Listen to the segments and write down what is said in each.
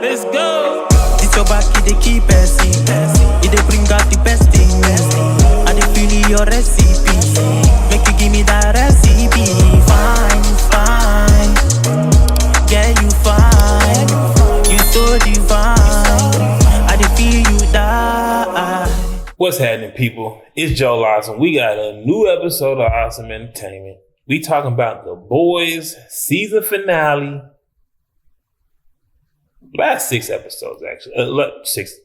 Let's go. It's your back, it dey keep passing. It dey bring out the best thing. I dey feel your recipe. Make you give me that recipe. Fine, fine. Yeah, you fine. You so divine. I dey feel you die. What's happening, people? It's Joe Lawson. We got a new episode of Awesome Entertainment. We talking about The Boys season finale. Last 6 episodes, actually.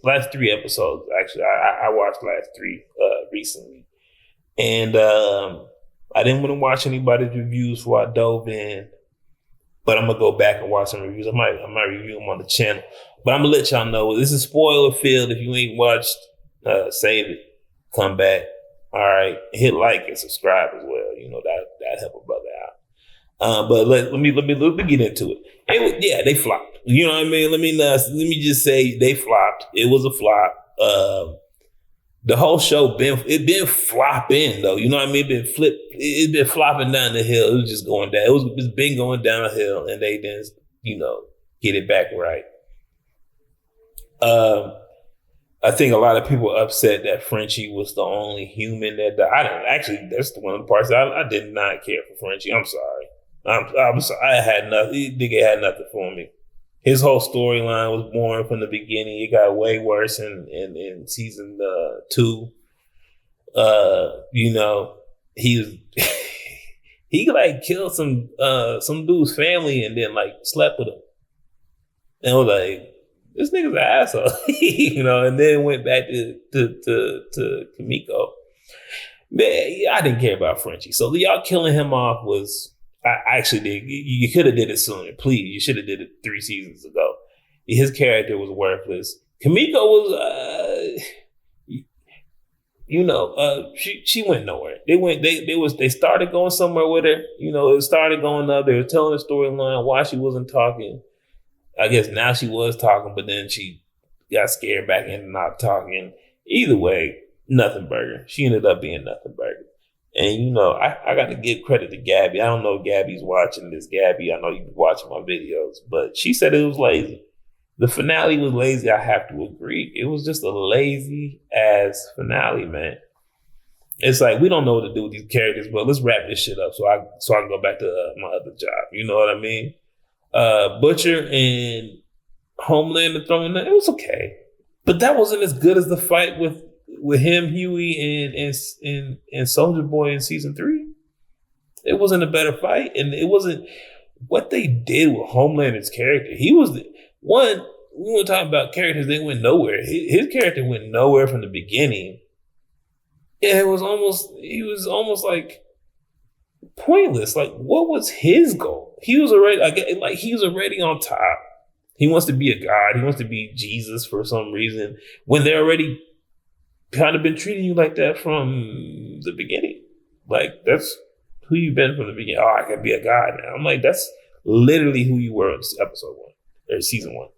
Last 3 episodes, actually. I watched last 3 recently. And I didn't want to watch anybody's reviews before I dove in. But I'm going to go back and watch some reviews. I might review them on the channel. But I'm going to let y'all know. This is spoiler filled. If you ain't watched, save it. Come back. All right. Hit like and subscribe as well. You know, that help a brother out. But let me get into it. They flopped. You know what I mean? Let me just say they flopped. It was a flop. The whole show been flopping though. You know what I mean? It's been flopping down the hill. It was just going down. It's been going downhill, and they didn't, get it back right. I think a lot of people are upset that Frenchie was the only human that died. I didn't actually. That's one of the parts I did not care for Frenchie. I'm sorry. I'm sorry. I had nothing. Nigga had nothing for me. His whole storyline was boring from the beginning. It got way worse in season 2. He was he like killed some dude's family and then like slept with him. And I was like, this nigga's an asshole, and then went back to Kimiko. Man, I didn't care about Frenchie. So y'all killing him off was. I actually did. You could have did it sooner. Please, you should have did it 3 seasons ago. His character was worthless. Kimiko was, she went nowhere. They started going somewhere with her. It started going up. They were telling the storyline why she wasn't talking. I guess now she was talking, but then she got scared back into not talking. Either way, nothing burger. She ended up being nothing burger. And, I got to give credit to Gabby. I don't know if Gabby's watching this. Gabby, I know you've been watching my videos, but she said it was lazy. The finale was lazy. I have to agree. It was just a lazy ass finale, man. It's like, we don't know what to do with these characters, but let's wrap this shit up so I can go back to my other job. You know what I mean? Butcher and Homelander throwing that, it was okay. But that wasn't as good as the fight with him, Huey, and Soldier Boy in season 3. It wasn't a better fight, and it wasn't what they did with Homelander's character. He was we were talking about characters that went nowhere. His character went nowhere from the beginning. Yeah, he was almost like pointless. Like, what was his goal? He was already on top. He wants to be a god. He wants to be Jesus for some reason when they're already kind of been treating you like that from the beginning. Like, that's who you've been from the beginning. Oh, I can be a god now. I'm like, that's literally who you were in episode 1 or season 1.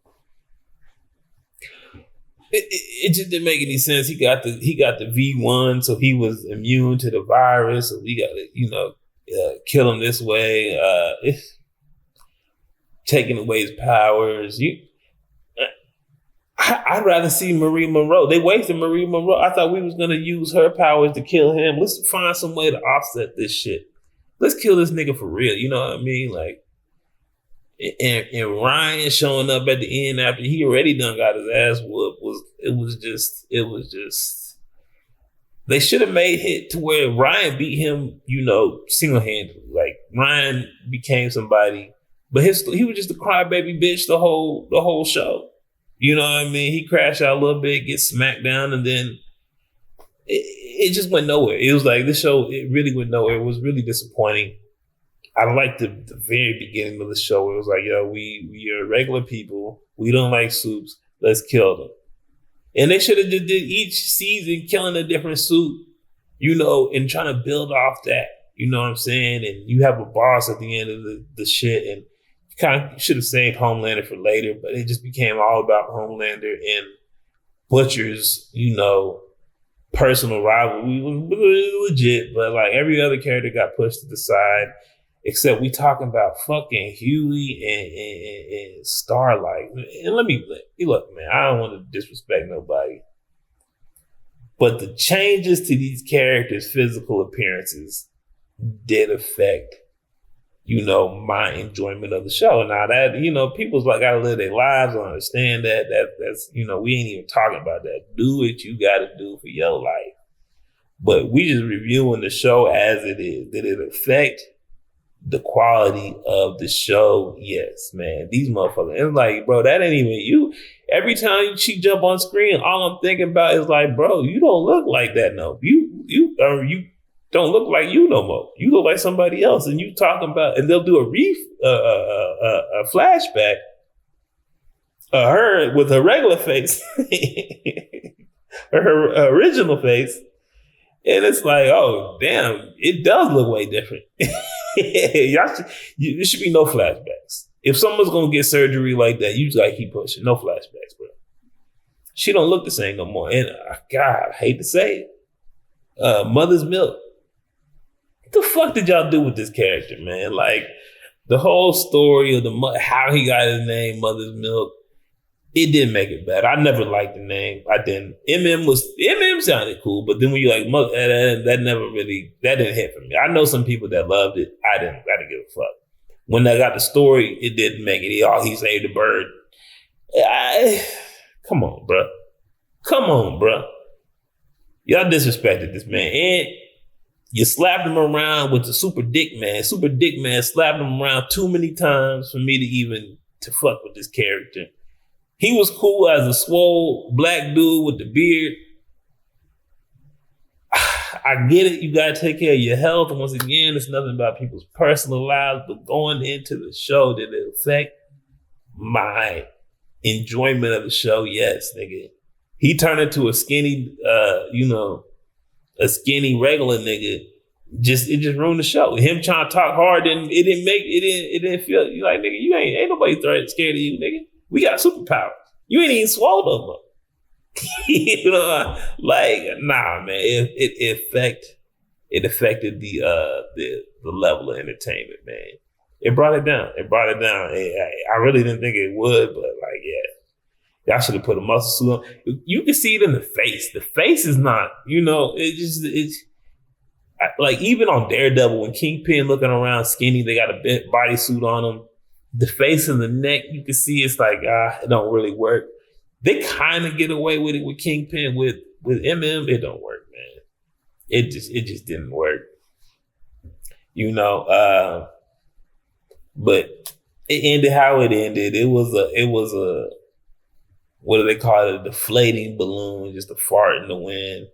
It just didn't make any sense. He got the V1, so he was immune to the virus. So we got to kill him this way. Taking away his powers. I'd rather see Marie Monroe. They wasted Marie Monroe. I thought we was going to use her powers to kill him. Let's find some way to offset this shit. Let's kill this nigga for real. You know what I mean? Like, and Ryan showing up at the end after he already done got his ass whooped it was just, they should have made it to where Ryan beat him, single-handedly. Like, Ryan became somebody, but he was just a crybaby bitch the whole show. You know what I mean? He crashed out a little bit, get smacked down, and then it just went nowhere. It was like this show, it really went nowhere. It was really disappointing. I liked the very beginning of the show. It was like, we are regular people. We don't like soups. Let's kill them. And they should have just did each season killing a different soup, and trying to build off that. You know what I'm saying? And you have a boss at the end of the shit, and kind of should have saved Homelander for later, but it just became all about Homelander and Butcher's, personal rivalry. We were legit, but like every other character got pushed to the side. Except we talking about fucking Huey and Starlight. And look, man, I don't want to disrespect nobody. But the changes to these characters' physical appearances did affect, my enjoyment of the show. Now that, people's like gotta live their lives. I understand that. That's we ain't even talking about that. Do what you gotta do for your life. But we just reviewing the show as it is. Did it affect the quality of the show? Yes, man. These motherfuckers. It's like, bro, that ain't even you. Every time she jump on screen, all I'm thinking about is like, bro, you don't look like that no. You don't look like you no more. You look like somebody else, and you talking about, and they'll do a flashback of her with her regular face, or her original face, and it's like, oh damn, it does look way different. There should be no flashbacks. If someone's gonna get surgery like that, you just gotta keep pushing. No flashbacks, bro. She don't look the same no more. And God, I hate to say it, Mother's Milk. What the fuck did y'all do with this character, man? Like the whole story of how he got his name, Mother's Milk. It didn't make it better. I never liked the name. I didn't. MM sounded cool, but then when you like that didn't hit for me. I know some people that loved it. I didn't give a fuck. When I got the story, it didn't make it. He saved the bird. Come on, bro. Y'all disrespected this man, and you slapped him around with the super dick man. Super dick man slapped him around too many times for me to even to fuck with this character. He was cool as a swole black dude with the beard. I get it. You got to take care of your health. Once again, it's nothing about people's personal lives, but going into the show, did it affect my enjoyment of the show? Yes, nigga. He turned into a skinny, a skinny regular nigga. It just ruined the show. Him trying to talk hard, it didn't feel like, nigga, you ain't nobody scared of you, nigga. We got superpowers. You ain't even swallowed them up. Nah, man. It affected the level of entertainment, man. It brought it down. I really didn't think it would, but like, yeah, y'all should have put a muscle suit on. You can see it in the face. The face is not, it's like even on Daredevil when Kingpin looking around skinny, they got a bodysuit on him. The face and the neck, you can see it's like, it don't really work. They kind of get away with it with Kingpin. With MM, it don't work, man. It just didn't work. But it ended how it ended. It was a what do they call it? A deflating balloon, just a fart in the wind.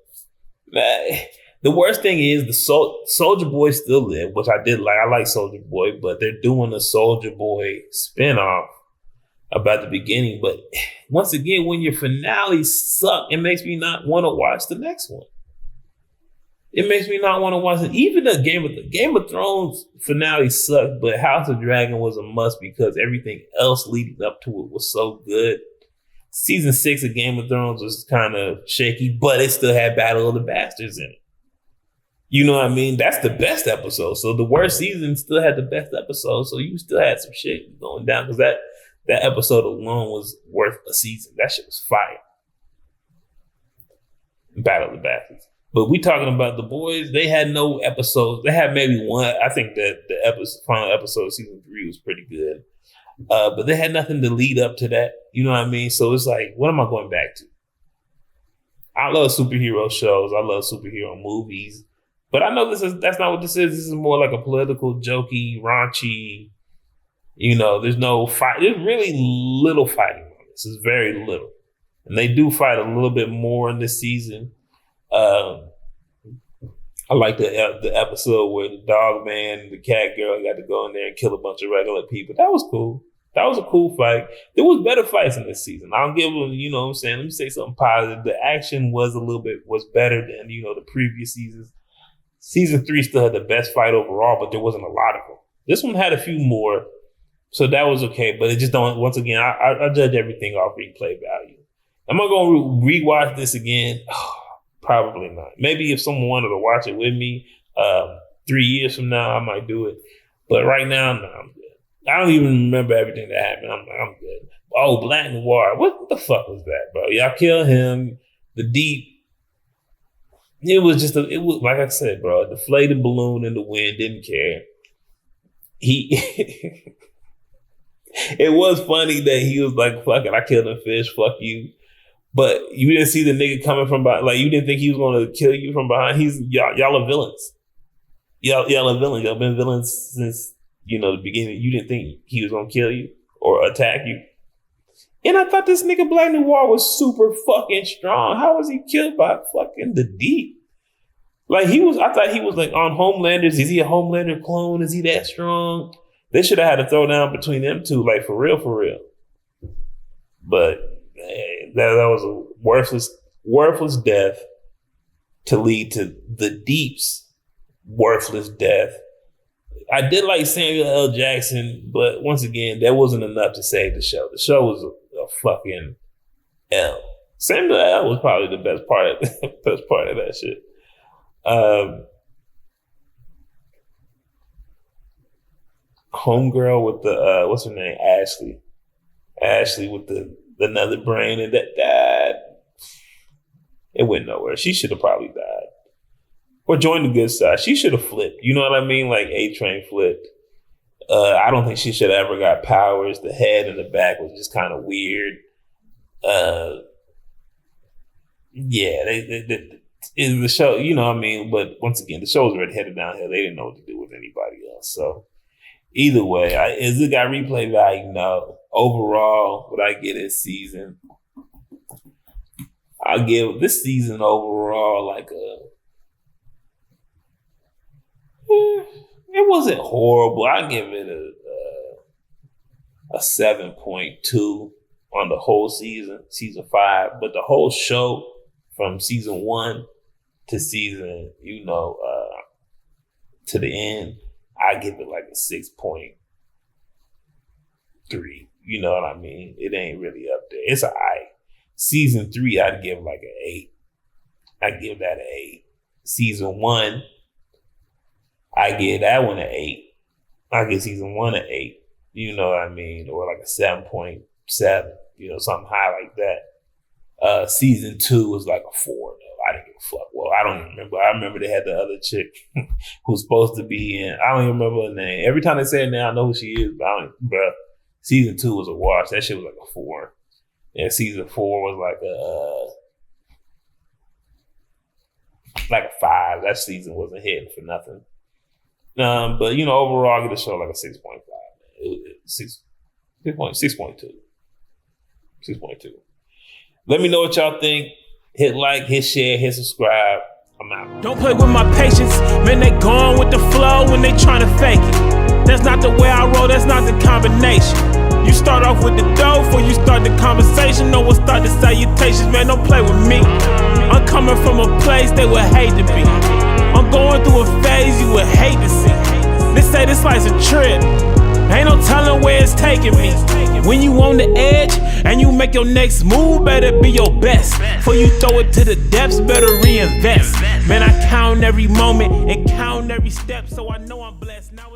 Man, the worst thing is the Soulja Boy still live, which I did like. I like Soulja Boy, but they're doing a Soulja Boy spinoff about the beginning. But once again, when your finales suck, it makes me not want to watch the next one. It makes me not want to watch it. Even the Game of Thrones finale sucked, but House of Dragon was a must because everything else leading up to it was so good. Season 6 of Game of Thrones was kind of shaky, but it still had Battle of the Bastards in it. You know what I mean? That's the best episode. So the worst season still had the best episode. So you still had some shit going down because that episode alone was worth a season. That shit was fire. Battle of the Bastards. But we talking about The Boys. They had no episodes. They had maybe one. I think that the final episode of season 3 was pretty good. But they had nothing to lead up to that. You know what I mean? So it's like, what am I going back to? I love superhero shows. I love superhero movies. But I know that's not what this is. This is more like a political, jokey, raunchy, there's no fight. There's really little fighting on this. It's very little. And they do fight a little bit more in this season. I like the episode where the dog man and the cat girl got to go in there and kill a bunch of regular people. That was cool. That was a cool fight. There was better fights in this season. I'll give them, you know what I'm saying? Let me say something positive. The action was better than, the previous seasons. Season 3 still had the best fight overall, but there wasn't a lot of them. This one had a few more, so that was okay. But it just don't, once again, I judge everything off replay value. Am I going to rewatch this again? Probably not. Maybe if someone wanted to watch it with me 3 years from now, I might do it. But right now, no, I'm good. I don't even remember everything that happened. I'm good. Oh, Black Noir. What the fuck was that, bro? Y'all kill him. The Deep. It was just it was like I said, bro, a deflated balloon in the wind, didn't care. It was funny that he was like, fuck it, I killed a fish, fuck you. But you didn't see the nigga coming from behind. Like, you didn't think he was going to kill you from behind. Y'all are villains. Y'all are villains. Y'all been villains since, the beginning. You didn't think he was going to kill you or attack you. And I thought this nigga Black Noir was super fucking strong. How was he killed by fucking the Deep? Like, I thought he was like on Homelanders. Is he a Homelander clone? Is he that strong? They should have had a throwdown between them two, like for real. But that was a worthless death to lead to the Deep's worthless death. I did like Samuel L. Jackson, but once again, that wasn't enough to save the show. The show was a fucking L. Samuel L. was probably the best part of that shit. Homegirl with the what's her name? Ashley with the another brain, and that it went nowhere. She should have probably died or joined the good side. She should have flipped. You know what I mean? Like A-Train flipped. I don't think she should have ever got powers. The head and the back was just kind of weird. Yeah, the show, you know what I mean? But once again, the show was already headed downhill. They didn't know what to do with anybody else. So either way, is it got replay value? No. Overall, what I get this season, I'll give this season overall like it wasn't horrible. I give it a 7.2 on the whole season 5. But the whole show from season 1 to season, to the end, I give it like a 6.3. You know what I mean? It ain't really up there. It's an I. Season 3, I'd give like an 8. I'd give that an 8. Season 1, I give that one an 8. I give season 1 an 8. You know what I mean? Or like a 7.7. Something high like that. Season 2 was like a 4 though. I didn't give a fuck. Well, I don't even remember. I remember they had the other chick who's supposed to be in. I don't even remember her name. Every time they say it now, I know who she is, but season 2 was a wash. That shit was like a 4. And season 4 was like a 5. That season wasn't hitting for nothing. But overall, I give the show like a 6.5. 6.2. 6.2. Let me know what y'all think. Hit like, hit share, hit subscribe. I'm out. Don't play with my patience. Man, they gone with the flow when they trying to fake it. That's not the way I roll, that's not the combination. You start off with the dough before you start the conversation. No one start the salutations, man, don't play with me. I'm coming from a place they would hate to be. I'm going through a phase you would hate to see. They say this life's a trip. Ain't no telling where it's taking me. When you on the edge and you make your next move, better be your best. Before you throw it to the depths, better reinvest. Man, I count every moment and count every step, so I know I'm blessed. Now